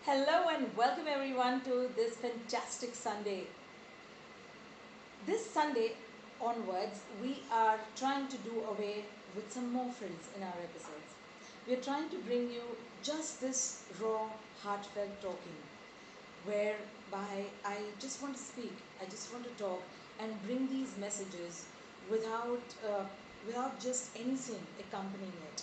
Hello and welcome everyone to this fantastic Sunday. This Sunday onwards, we are trying to do away with some more frills in our episodes. We are trying to bring you just this raw, heartfelt talking, whereby I just want to speak, I just want to talk and bring these messages without, uh, without just anything accompanying it.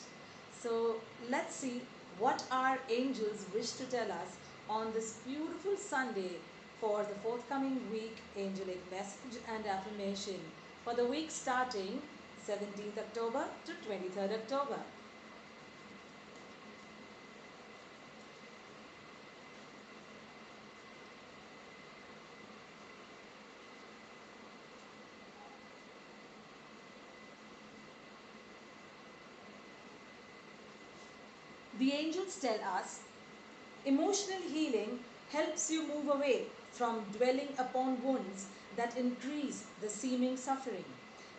So let's see what our angels wish to tell us on this beautiful Sunday for the forthcoming week, angelic message and affirmation for the week starting 17th October to 23rd October. The angels tell us emotional healing helps you move away from dwelling upon wounds that increase the seeming suffering.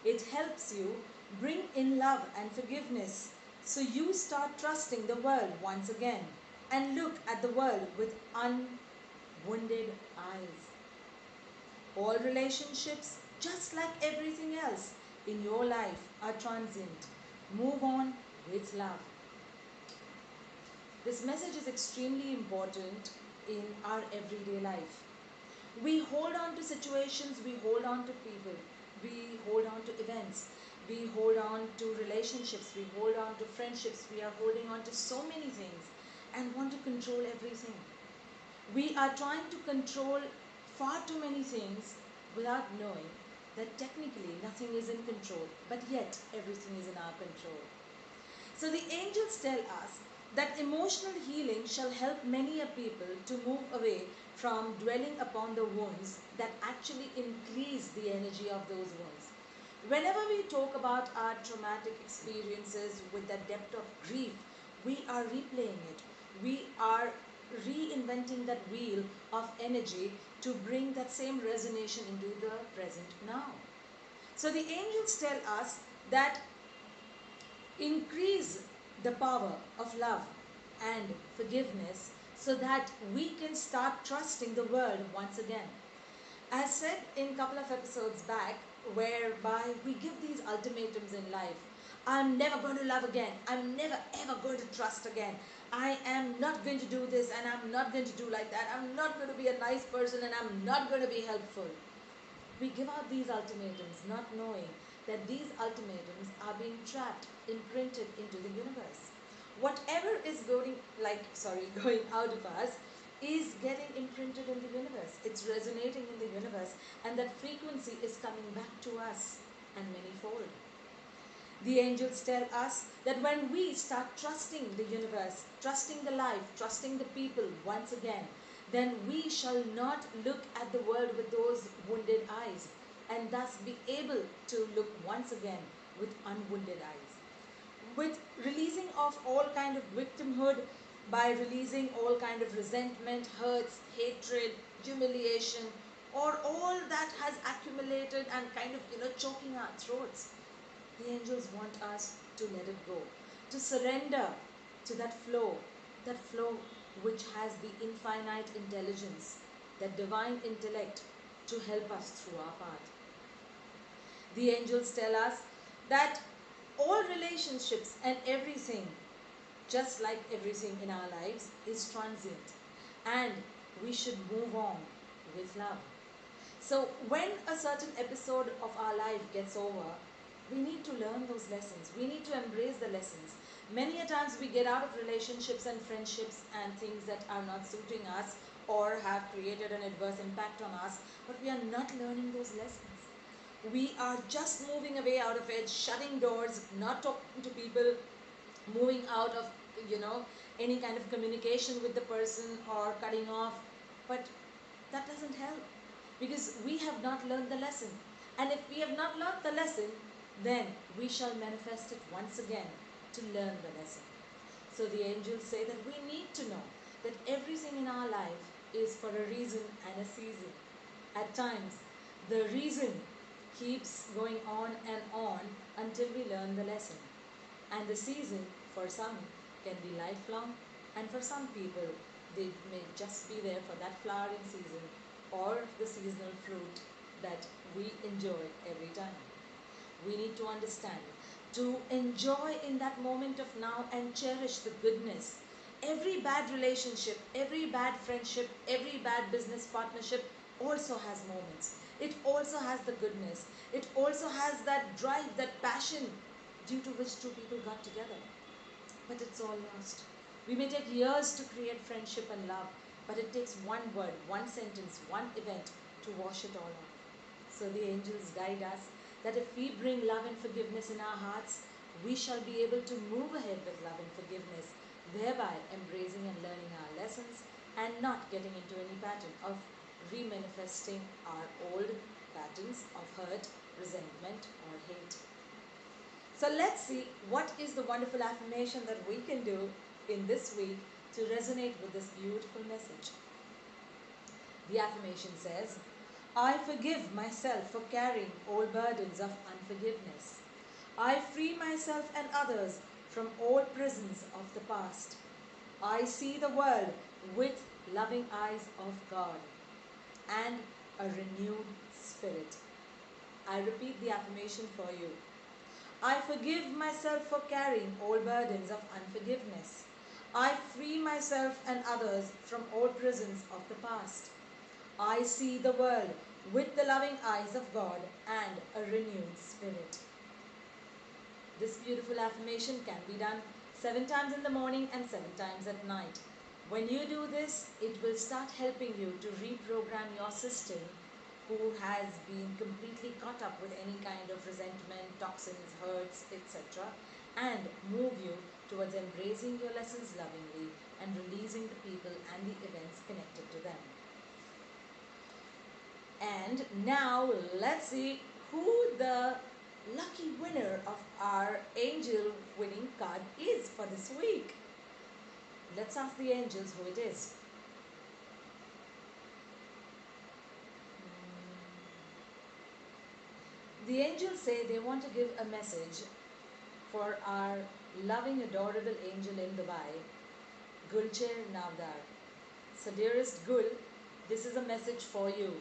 It helps you bring in love and forgiveness so you start trusting the world once again and look at the world with unwounded eyes. All relationships, just like everything else in your life, are transient. Move on with love. This message is extremely important in our everyday life. We hold on to situations, we hold on to people, we hold on to events, we hold on to relationships, we hold on to friendships, we are holding on to so many things and want to control everything. We are trying to control far too many things without knowing that technically nothing is in control, but yet everything is in our control. So the angels tell us that emotional healing shall help many a people to move away from dwelling upon the wounds that actually increase the energy of those wounds. Whenever we talk about our traumatic experiences with the depth of grief, we are replaying it. We are reinventing that wheel of energy to bring that same resonation into the present now. So the angels tell us that increase the power of love and forgiveness so that we can start trusting the world once again. As said in a couple of episodes back, whereby we give these ultimatums in life. I'm never going to love again. I'm never ever going to trust again. I am not going to do this and I'm not going to do like that. I'm not going to be a nice person and I'm not going to be helpful. We give out these ultimatums not knowing that these ultimatums are being trapped, imprinted into the universe. Whatever is going out of us is getting imprinted in the universe. It's resonating in the universe, and that frequency is coming back to us and manifold. The angels tell us that when we start trusting the universe, trusting the life, trusting the people once again, then we shall not look at the world with those wounded eyes and thus be able to look once again with unwounded eyes. With releasing of all kind of victimhood, by releasing all kind of resentment, hurts, hatred, humiliation, or all that has accumulated and kind of choking our throats, the angels want us to let it go, to surrender to that flow which has the infinite intelligence, that divine intellect to help us through our path. The angels tell us that all relationships and everything, just like everything in our lives, is transient and we should move on with love. So when a certain episode of our life gets over, we need to learn those lessons. We need to embrace the lessons. Many a times we get out of relationships and friendships and things that are not suiting us or have created an adverse impact on us, but we are not learning those lessons. We are just moving away out of it, shutting doors, not talking to people, moving out of, you know, any kind of communication with the person or cutting off. But that doesn't help because we have not learned the lesson. And if we have not learned the lesson, then we shall manifest it once again to learn the lesson. So the angels say that we need to know that everything in our life is for a reason and a season. At times, the reason keeps going on until we learn the lesson. And the season for some can be lifelong, and for some people They may just be there for that flowering season or the seasonal fruit that we enjoy every time. We need to understand to enjoy in that moment of now and cherish the goodness. Every bad relationship, every bad friendship, every bad business partnership also has moments. It also has the goodness. It also has that drive, that passion due to which two people got together. But it's all lost. We may take years to create friendship and love, but it takes one word, one sentence, one event to wash it all off. So the angels guide us that if we bring love and forgiveness in our hearts, we shall be able to move ahead with love and forgiveness, thereby embracing and learning our lessons and not getting into any pattern of remanifesting our old patterns of hurt, resentment, or hate. So let's see what is the wonderful affirmation that we can do in this week to resonate with this beautiful message. The affirmation says, I forgive myself for carrying all burdens of unforgiveness. I free myself and others from all prisons of the past. I see the world with loving eyes of God and a renewed spirit. I repeat the affirmation for you. I forgive myself for carrying all burdens of unforgiveness. I free myself and others from all prisons of the past. I see the world with the loving eyes of God and a renewed spirit. This beautiful affirmation can be done 7 times in the morning and 7 times at night. When you do this, it will start helping you to reprogram your system who has been completely caught up with any kind of resentment, toxins, hurts, etc. and move you towards embracing your lessons lovingly and releasing the people and the events connected to them. And now let's see who the lucky winner of our angel winning card is for this week. Let's ask the angels who it is. The angels say they want to give a message for our loving, adorable angel in Dubai, Goolcher Navdar. So dearest Gul, this is a message for you.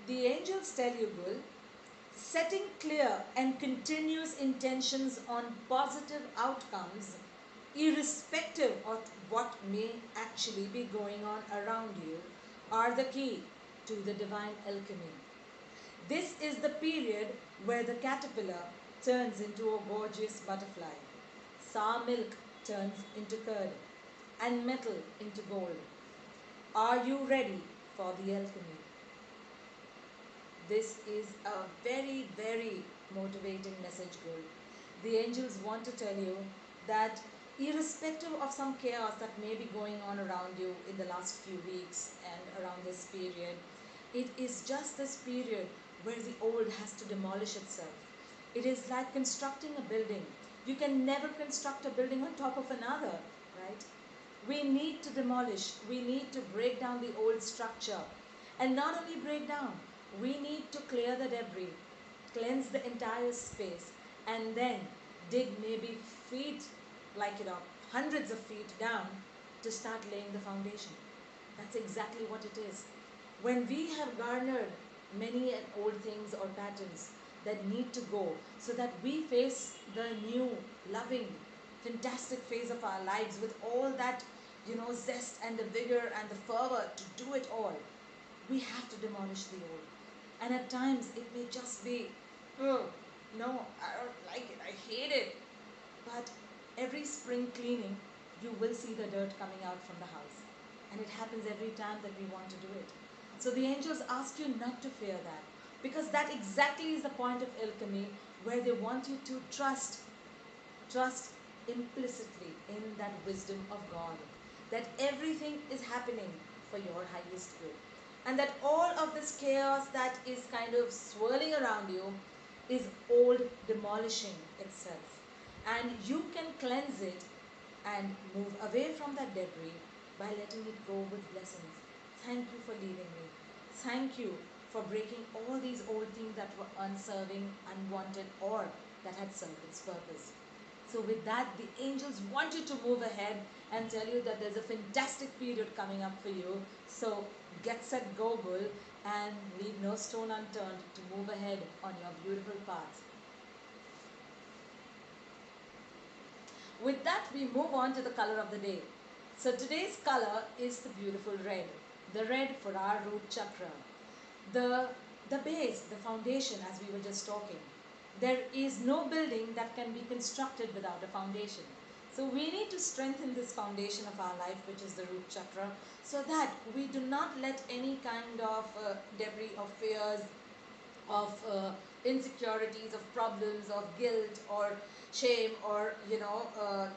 The angels tell you, Gul, setting clear and continuous intentions on positive outcomes, irrespective of what may actually be going on around you, are the key to the divine alchemy. This is the period where the caterpillar turns into a gorgeous butterfly, sour milk turns into curd, and metal into gold. Are you ready for the alchemy? This is a very, very motivating message, Gul. The angels want to tell you that irrespective of some chaos that may be going on around you in the last few weeks and around this period, it is just this period where the old has to demolish itself. It is like constructing a building. You can never construct a building on top of another, right? We need to demolish. We need to break down the old structure. And not only break down, we need to clear the debris, cleanse the entire space, and then dig maybe feet, hundreds of feet down to start laying the foundation. That's exactly what it is. When we have garnered many and old things or patterns that need to go so that we face the new, loving, fantastic phase of our lives with all that, zest and the vigor and the fervor to do it all, we have to demolish the old. And at times it may just be, oh, no, I don't like it, I hate it. But every spring cleaning, you will see the dirt coming out from the house. And it happens every time that we want to do it. So the angels ask you not to fear that. Because that exactly is the point of alchemy, where they want you to trust implicitly in that wisdom of God. That everything is happening for your highest good. And that all of this chaos that is kind of swirling around you is old demolishing itself, and you can cleanse it and move away from that debris by letting it go with blessings. Thank you for leaving me. Thank you for breaking all these old things that were unserving, unwanted, or that had served its purpose. So, with that, the angels want you to move ahead and tell you that there's a fantastic period coming up for you. So, get set, go, Gul, and leave no stone unturned to move ahead on your beautiful path. With that, we move on to the color of the day. So, today's color is the beautiful red. The red for our root chakra. The, the base, the foundation, as we were just talking. There is no building that can be constructed without a foundation. So we need to strengthen this foundation of our life, which is the root chakra, so that we do not let any kind of debris of fears, of insecurities, of problems, of guilt or shame, or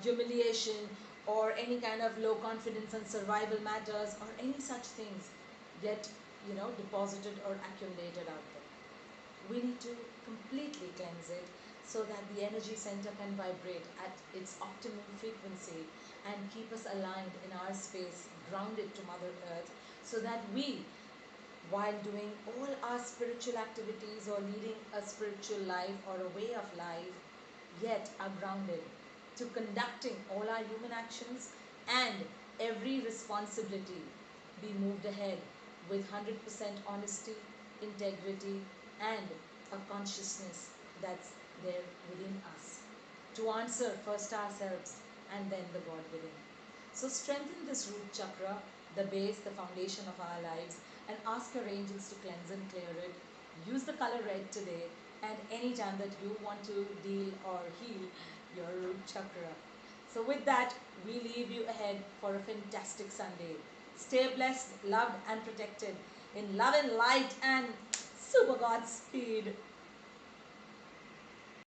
humiliation, or any kind of low confidence and survival matters, or any such things get deposited or accumulated out there. We need to completely cleanse it so that the energy center can vibrate at its optimum frequency and keep us aligned in our space, grounded to Mother Earth, so that we, while doing all our spiritual activities or leading a spiritual life or a way of life, yet are grounded to conducting all our human actions, and every responsibility be moved ahead with 100% honesty, integrity, and a consciousness that's there within us to answer first ourselves and then the God within. So strengthen this root chakra, the base, the foundation of our lives, and ask your angels to cleanse and clear it. Use the color red today and any time that you want to deal or heal your root chakra. So with that, we leave you ahead for a fantastic Sunday. Stay blessed, loved and protected in love and light and super God speed.